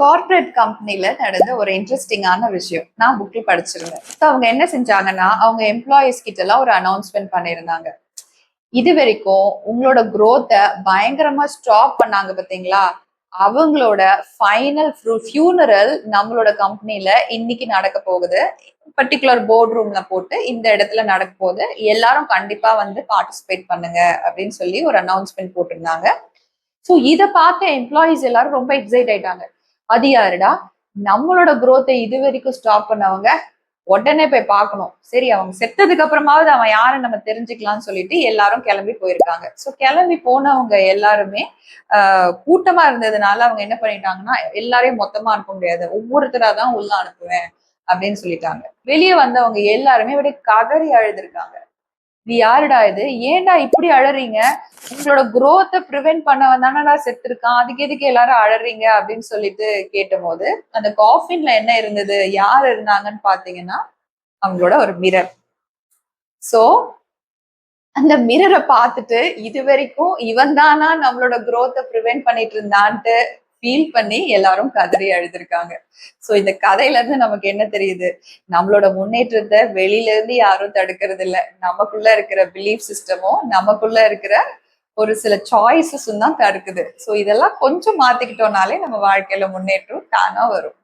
Corporate கம்பெனில நடந்த ஒரு இன்ட்ரெஸ்டிங்கான விஷயம் நான் புக்ல படிச்சிருந்தேன். ஸோ அவங்க என்ன செஞ்சாங்கன்னா, அவங்க எம்ப்ளாயிஸ் கிட்ட எல்லாம் ஒரு அனௌன்ஸ்மெண்ட் பண்ணியிருந்தாங்க. இது வரைக்கும் உங்களோட growth பயங்கரமா ஸ்டாப் பண்ணாங்க பாத்தீங்களா? அவங்களோட ஃபைனல் ஃபியூனரல் நம்மளோட கம்பெனில இன்னைக்கு நடக்க போகுது. பர்டிகுலர் போர்ட் ரூம்ல போட்டு இந்த இடத்துல நடக்க போகுது. எல்லாரும் கண்டிப்பா வந்து பார்ட்டிசிபேட் பண்ணுங்க அப்படின்னு சொல்லி ஒரு அனௌன்ஸ்மெண்ட் போட்டிருந்தாங்க. ஸோ இதை பார்த்த எம்ப்ளாயிஸ் எல்லாரும் ரொம்ப எக்ஸைட் ஆயிட்டாங்க. அது யாருடா? நம்மளோட growth இது வரைக்கும் ஸ்டாப் பண்ணவங்க. உடனே போய் பார்க்கணும். சரி, அவங்க செத்ததுக்கு அப்புறமாவது அவன் யாருன்னு நம்ம தெரிஞ்சுக்கலாம்னு சொல்லிட்டு எல்லாரும் கிளம்பி போயிருக்காங்க. ஸோ கிளம்பி போனவங்க எல்லாருமே கூட்டமா இருந்ததுனால அவங்க என்ன பண்ணிட்டாங்கன்னா, எல்லாரையும் மொத்தமா அனுப்ப முடியாது, ஒவ்வொருத்தரா தான் உள்ள அனுப்புவேன் அப்படின்னு சொல்லிட்டாங்க. வெளியே வந்தவங்க எல்லாருமே அப்படியே கதறி அழுதுருக்காங்க. இது யாருடா இது? ஏன்டா இப்படி அழறீங்க? உங்களோட growth ப்ரிவென்ட் பண்ணவன் தானடா செத்துருக்கான், அதுக்கு எதுக்கு எல்லாரும் அழறீங்க அப்படின்னு சொல்லிட்டு கேட்டபோது, அந்த காஃபின்ல என்ன இருந்தது, யார் இருந்தாங்கன்னு பாத்தீங்கன்னா அவங்களோட ஒரு மிரர். சோ அந்த மிரரை பார்த்துட்டு இது வரைக்கும் இவன் தானா நம்மளோட growth ப்ரிவென்ட் பண்ணிட்டு இருந்தான்ட்டு ஃபீல் பண்ணி எல்லாரும் கதறி அழுதுருக்காங்க. சோ இந்த கதையில இருந்து நமக்கு என்ன தெரியுது? நம்மளோட முன்னேற்றத்தை வெளியில இருந்து யாரும் தடுக்கிறது இல்ல. நமக்குள்ள இருக்கிற பிலீஃப் சிஸ்டமும் நமக்குள்ள இருக்கிற ஒரு சில சாய்ஸஸும் தான் தடுக்குது. சோ இதெல்லாம் கொஞ்சம் மாத்திக்கிட்டோம்னாலே நம்ம வாழ்க்கையில முன்னேற்றம் தானா வரும்.